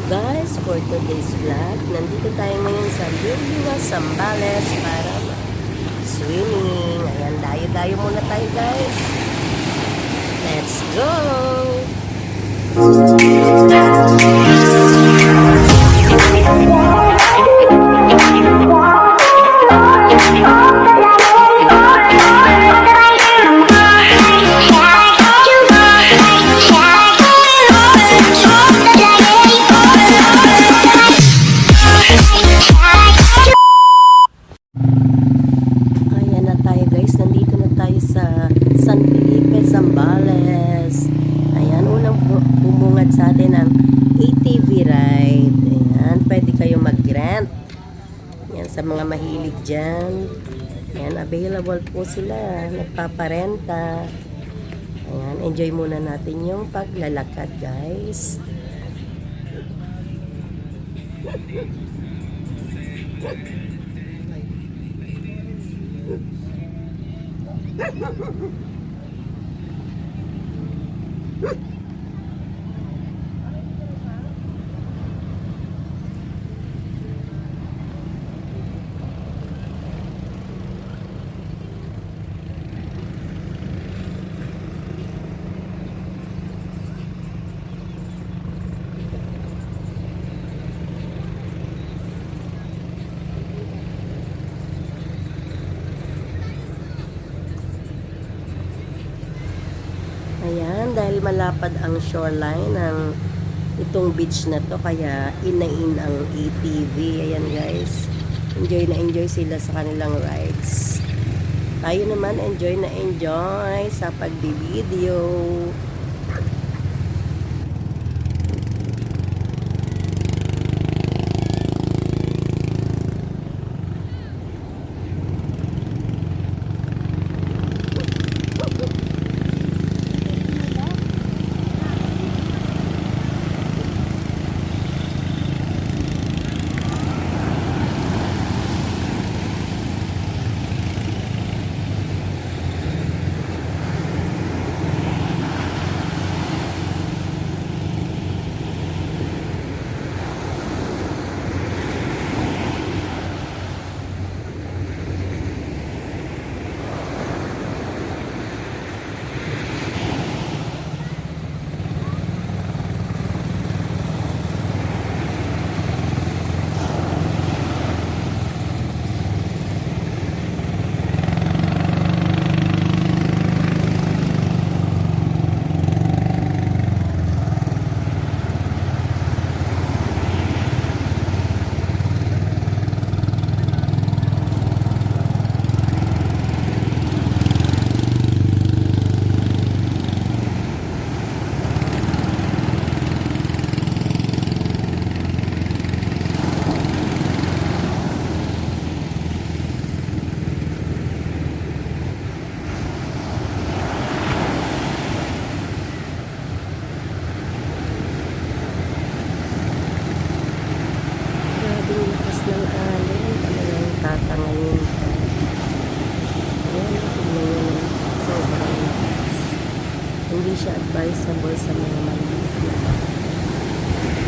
Guys, for today's vlog, nandito tayo ngayon sa Liliwa, Zambales para swimming. Ayan, dayo-dayo muna tayo guys. Let's go! San Felipe, Zambales. Ayan, unang bumungad sa atin ang ATV ride. Ayan, pwede kayong mag-rent. Ayan, sa mga mahilig dyan. Ayan, available po sila. Nagpaparenta. Ayan, enjoy muna natin yung paglalakad, guys. Ayan, dahil malapad ang shoreline ng itong beach na to, kaya inain ang ATV. Ayan guys, enjoy na enjoy sila sa kanilang rides. Tayo naman enjoy na enjoy sa pagbi-video. Tatangayin ka. Ayan, tingnan sobrang lakas. Hindi siya advisable sa mga maliit na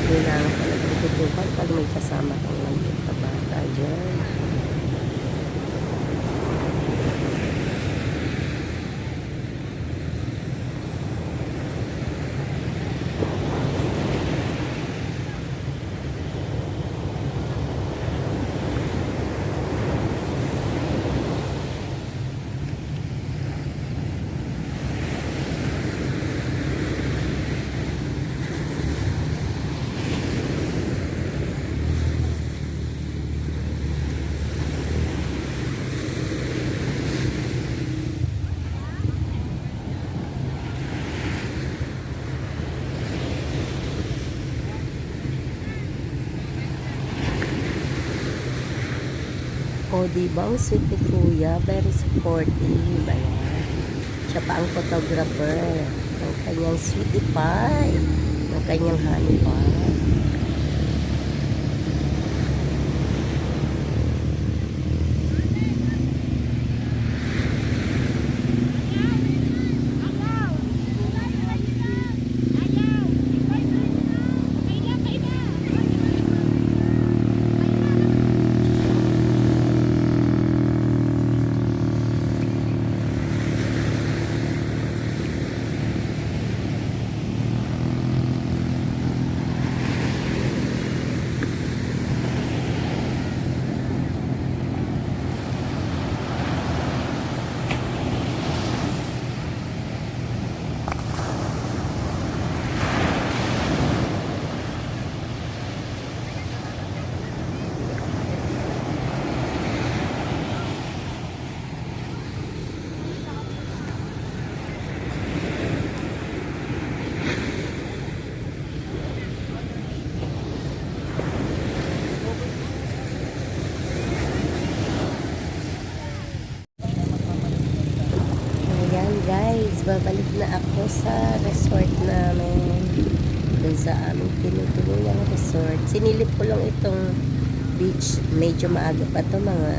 kailangan talagang tutukan pag may kasama kang maliit na bata dyan. O, diba? Ang sweet ni Kuya. Very supportive. Ayan. Siya pa ang photographer ng kanyang sweetie pie. Ng kanyang honey pie. sa resort namin. Dun sa aming tinutuluyang resort. Sinilip ko lang itong beach. Medyo maaga pa to, mga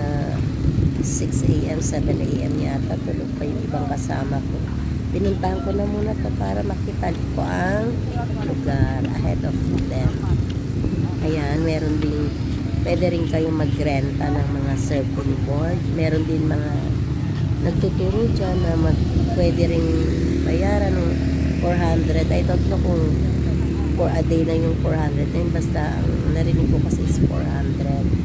6 a.m., 7 a.m. yata. Tulog pa yung ibang kasama ko. Pinuntahan ko na muna to para makita ko ang lugar ahead of them. Ayan, meron din, pwede rin kayong magrenta ng mga surfing board. Meron din mga nagtuturo dyan na pwede rin bayaran ng 400. I don't know kung for a day na yung 400 na yun. Basta ang narinig ko kasi is 400.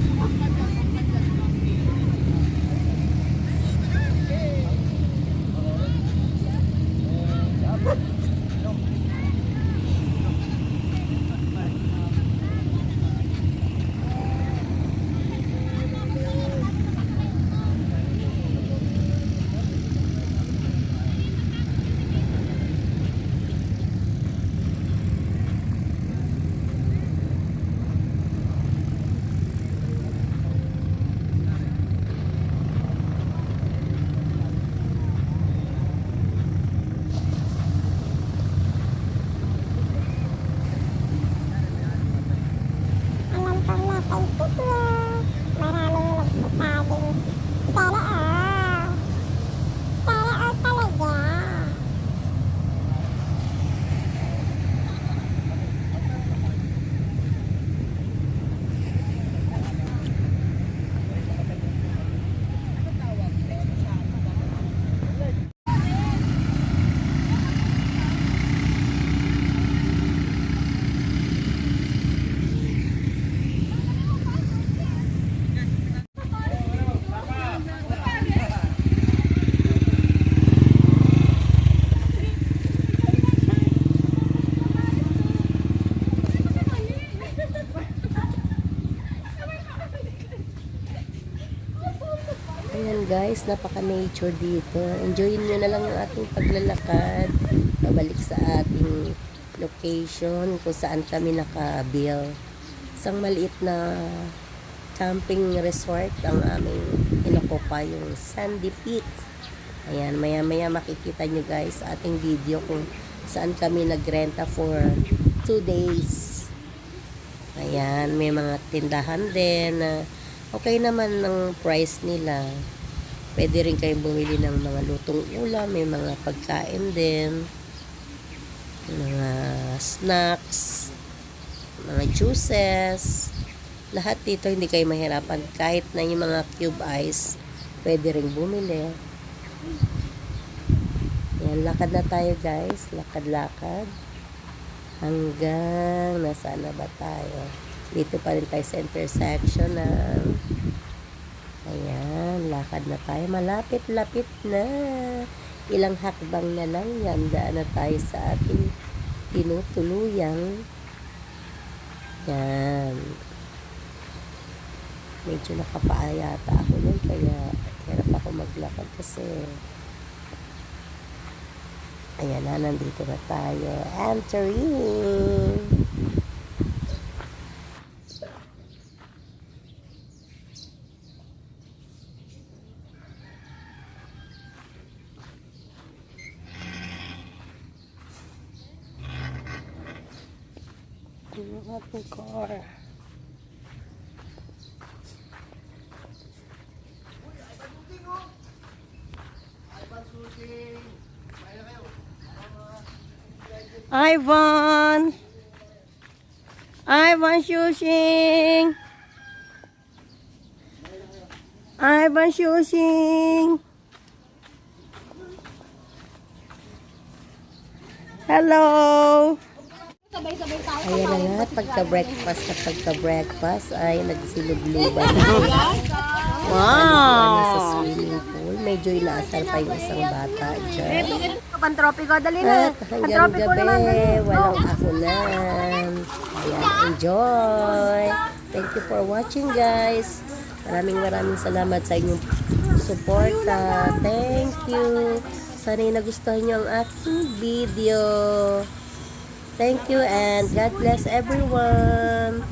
Ayan guys, napaka-nature dito. Enjoyin nyo na lang yung ating paglalakad. Pabalik sa ating location kung saan kami naka-bill. Isang maliit na camping resort ang aming inokupa, yung Sandy Peak. Ayan, maya-maya makikita nyo guys sa ating video kung saan kami nagrenta for 2 days. Ayan, may mga tindahan din na okay naman ng price nila. Pwede rin kayong bumili ng mga lutong ulam, may mga pagkain din, mga snacks, mga juices. Lahat dito hindi kayo mahirapan. Kahit na yung mga cube ice, pwede rin bumili. Yan, lakad na tayo guys. Lakad-lakad. Hanggang nasaan na ba tayo? Dito pa rin tayo sa intersection ng ayan, lakad na tayo. Malapit-lapit na. Ilang hakbang na lang yan. Daan na tayo sa ating tinutuluyang. Yan. Medyo nakapaa yata ako nun. Kaya hirap ako maglakad kasi ayan na, nandito na tayo. Entering. Yung ating car. Ivan! Ivan Shushing! Ivan Shushing! Hello! Ayan na nga, pagka-breakfast ay nagsilubluban na. Wow! Sa swimming pool. Medyo inaasar pa yung isang bata dyan. Pantropiko, dali na. At hanggang gabi, walang akulan. Ayan, enjoy! Thank you for watching guys. Maraming salamat sa inyong suporta. Thank you. Sana'y nagustuhan nyo ang aking video. Thank you and God bless everyone.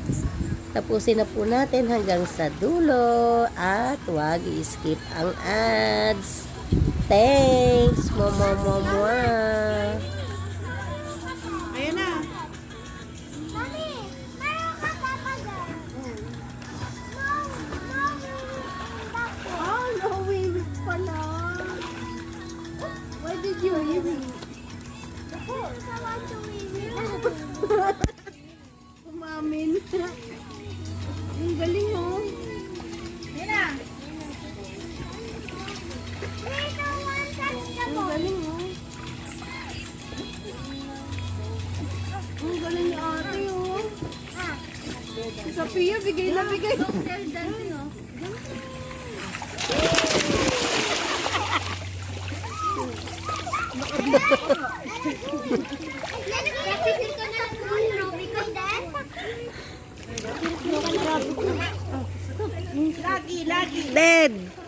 Tapusin na po natin hanggang sa dulo at huwag i-skip ang ads. Thanks! Mwah, mwah, mwah, mwah. umamin. Ang galing oh. Nina! Ang galing oh. Ang galing ni ate oh. Si Sophia, bigay na bigay. Dead!